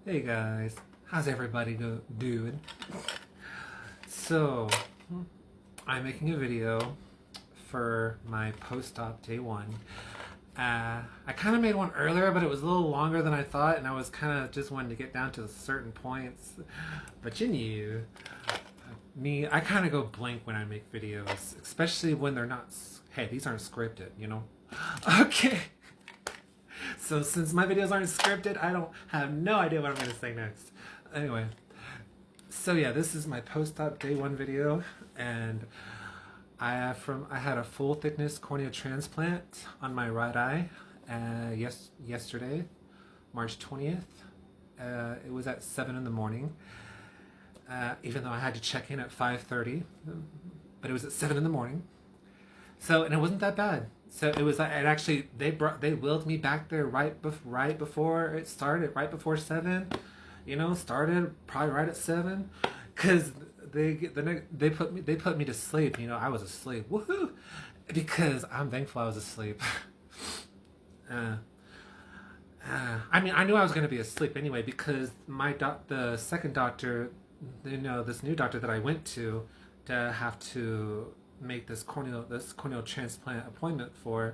Hey guys, how's everybody doing? So, I'm making a video for my post-op day one. I kind of made one earlier, but it was a little longer than I thought, and I was kind of just wanting to get down to certain points. But you knew, I kind of go blank when I make videos, especially when they're not, hey, these aren't scripted, you know? Okay. So since my videos aren't scripted, I don't have no idea what I'm going to say next. Anyway, so yeah, this is my post-op day one video, and I had a full thickness corneal transplant on my right eye yesterday, March 20th. It was at 7 in the morning, even though I had to check in at 5:30, but it was at 7 in the morning. So, and it wasn't that bad. So it was. It actually they wheeled me back there right before it started, right before 7. You know, started probably right at 7, because they put me to sleep. You know, I was asleep. Woohoo! Because I'm thankful I was asleep. I mean, I knew I was going to be asleep anyway, because the second doctor, you know, this new doctor that I went to have to make this corneal transplant appointment for,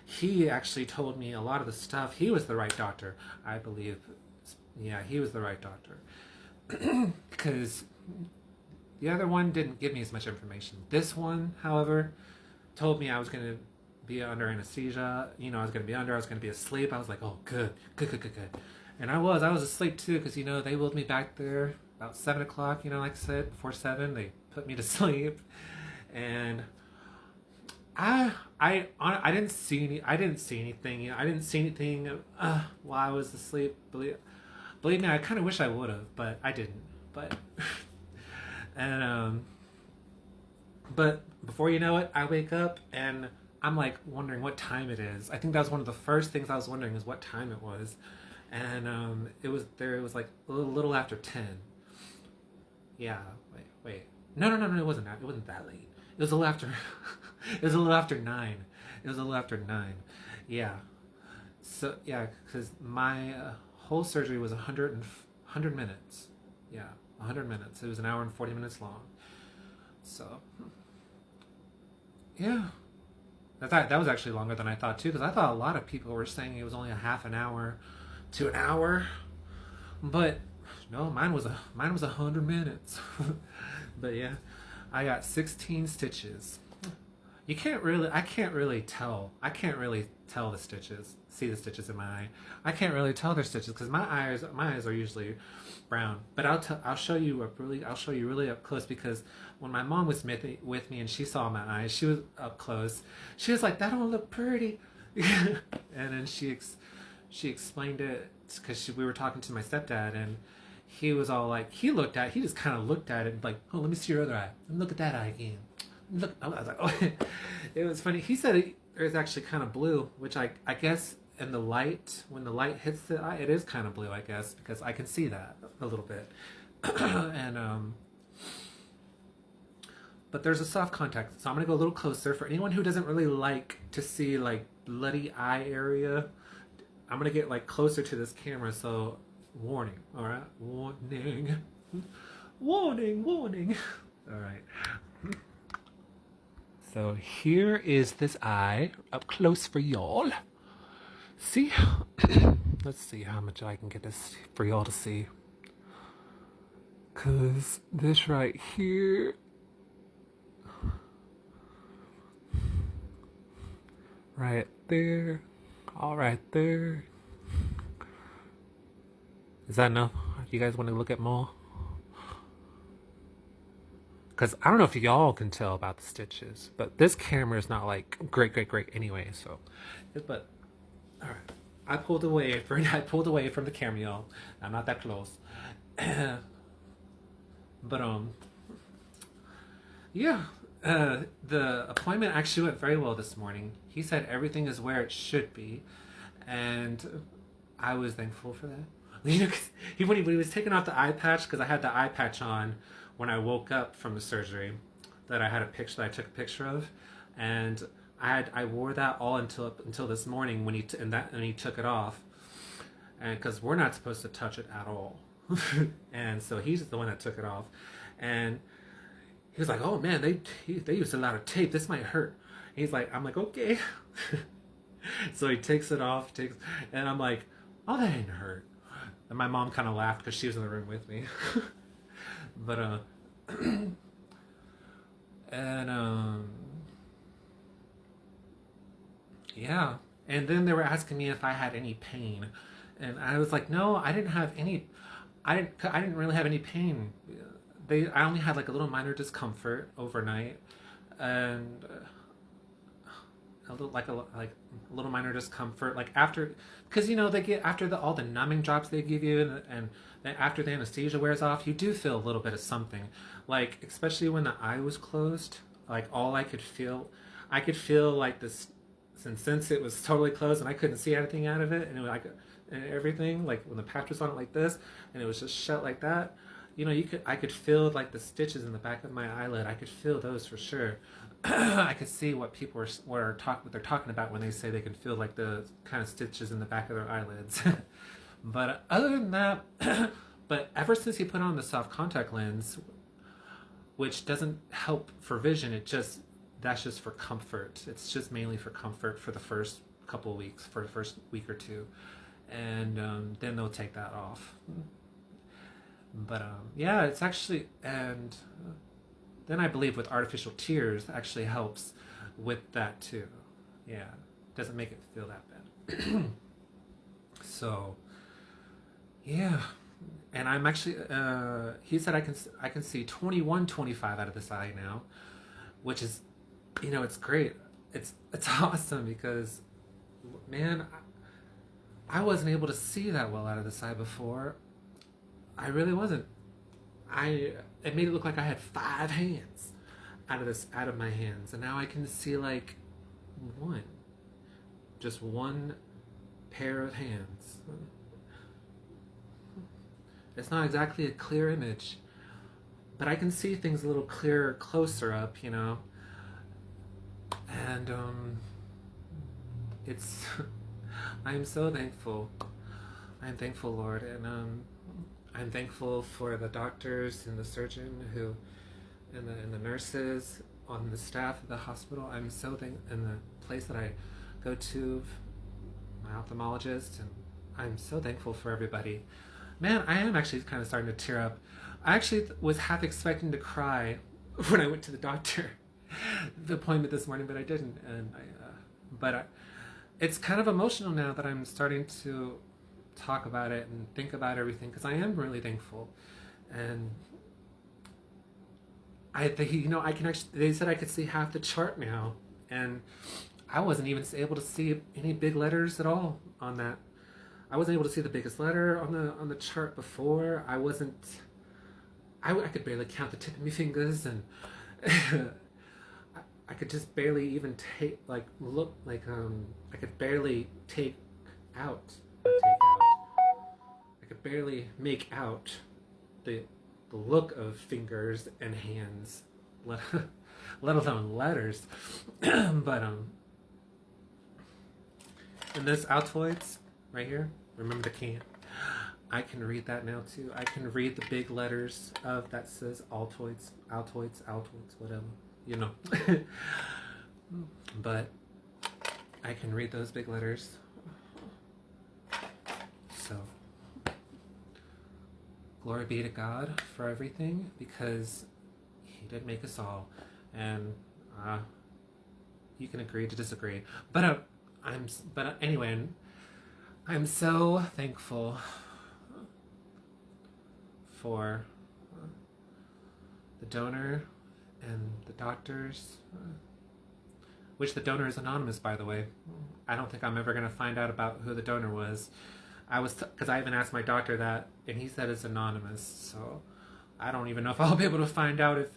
he actually told me a lot of the stuff. He was the right doctor, I believe. Yeah, he was the right doctor. Because the other one didn't give me as much information. This one, however, told me I was going to be under anesthesia. You know, I was going to be asleep. I was like, oh, good. And I was asleep too, because, you know, they wheeled me back there about 7 o'clock, you know, like I said, before 7, they put me to sleep. And I didn't see anything. I didn't see anything while I was asleep. Believe me, I kind of wish I would have, but I didn't. But and but before you know it, I wake up and I'm like wondering what time it is. I think that was one of the first things I was wondering, is what time it was. And it was like a little after 10. Yeah. Wait. No. It wasn't that late. It was a little after. It was a little after 9. It was a little after 9. Yeah. So yeah, because my whole surgery was 100 minutes. Yeah, 100 minutes. It was an hour and 40 minutes long. So yeah, that was actually longer than I thought too, because I thought a lot of people were saying it was only a half an hour to an hour, but no, mine was 100 minutes. But yeah, I got 16 stitches. I can't really tell the stitches, see the stitches in my eye. I can't really tell they're stitches, because my eyes are usually brown. But I'll show you really up close, because when my mom was with me and she saw my eyes, she was up close. She was like, "That don't look pretty," and then she explained it, because we were talking to my stepdad, and he was all like, he just kind of looked at it like, "Oh, let me see your other eye. Let me look at that eye again." Look, I was like, oh. It was funny. He said it was actually kind of blue, which I guess in the light, when the light hits the eye, it is kind of blue, I guess, because I can see that a little bit. And but there's a soft contact, so I'm gonna go a little closer. For anyone who doesn't really like to see like bloody eye area, I'm gonna get like closer to this camera. So warning, all right, warning. All right. So here is this eye up close for y'all. See? Let's see how much I can get this for y'all to see. Cause this right here, right there, all right there. Is that enough? You guys want to look at more? Because I don't know if y'all can tell about the stitches, but this camera is not like great anyway. So, but all right, I pulled away from the camera, y'all. I'm not that close. But yeah, the appointment actually went very well this morning. He said everything is where it should be, and I was thankful for that. You know, when he was taking off the eye patch, because I had the eye patch on when I woke up from the surgery, that I took a picture of, and I wore that all until this morning when he took it off, and because we're not supposed to touch it at all. And so he's the one that took it off, and he was like, "Oh man, they used a lot of tape. This might hurt." He's like, I'm like, okay. So he takes it off, and I'm like, "Oh, that ain't hurt." And my mom kind of laughed because she was in the room with me. But and yeah. And then they were asking me if I had any pain, and I was like, "No, I didn't have any. I didn't really have any pain. I only had like a little minor discomfort overnight, and a little like a little minor discomfort like after, because you know they get after all the numbing drops they give you, and then after the anesthesia wears off, you do feel a little bit of something, like especially when the eye was closed. Like all I could feel like this, since it was totally closed and I couldn't see anything out of it, and it was like and everything, like when the patch was on it like this and it was just shut like that, you know, I could feel like the stitches in the back of my eyelid. I could feel those for sure. I could see what people what they're talking about when they say they can feel like the kind of stitches in the back of their eyelids. But other than that, but ever since he put on the soft contact lens, which doesn't help for vision, that's just for comfort. It's just mainly for comfort for the first couple of weeks, for the first week or two, and then they'll take that off. But yeah, it's actually, and then I believe with artificial tears actually helps with that too. Yeah, doesn't make it feel that bad. So yeah, and I'm actually he said I can see 21/25 out of this eye now, which is, you know, it's great. It's awesome because, man, I wasn't able to see that well out of this eye before. I really wasn't. It made it look like I had 5 hands out of my hands, and now I can see like just one pair of hands. It's not exactly a clear image, but I can see things a little clearer, closer up, you know. And it's I'm so thankful. I'm thankful, Lord, and I'm thankful for the doctors and the surgeon and the nurses on the staff of the hospital. I'm so in the place that I go to, my ophthalmologist, and I'm so thankful for everybody. Man, I am actually kind of starting to tear up. I actually was half expecting to cry when I went to the doctor, the appointment this morning, but I didn't. And it's kind of emotional now that I'm starting to talk about it and think about everything, because I am really thankful. And I think, you know, I can actually, they said I could see half the chart now, and I wasn't even able to see any big letters at all on that. I wasn't able to see the biggest letter on the chart before. I could barely count the tip of my fingers, and I could just barely even I could barely I could barely make out the look of fingers and hands, let alone letters. But and this Altoids right here, remember the can? I can read that now too. I can read the big letters of that says Altoids, whatever, you know. But I can read those big letters. So glory be to God for everything, because He did make us all, and you can agree to disagree. But anyway, I'm so thankful for the donor and the doctors, which the donor is anonymous, by the way. I don't think I'm ever going to find out about who the donor was. Because I even asked my doctor that, and he said it's anonymous. So I don't even know if I'll be able to find out if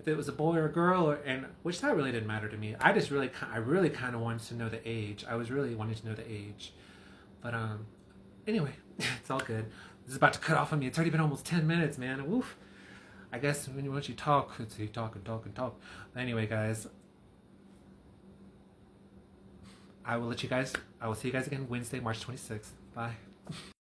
it was a boy or a girl, which that really didn't matter to me. I really kind of wanted to know the age. I was really wanting to know the age. But anyway, it's all good. This is about to cut off on me. It's already been almost 10 minutes, man. Woof. I guess once you talk, you talk and talk and talk. But anyway, guys, I will see you guys again Wednesday, March 26th. Bye.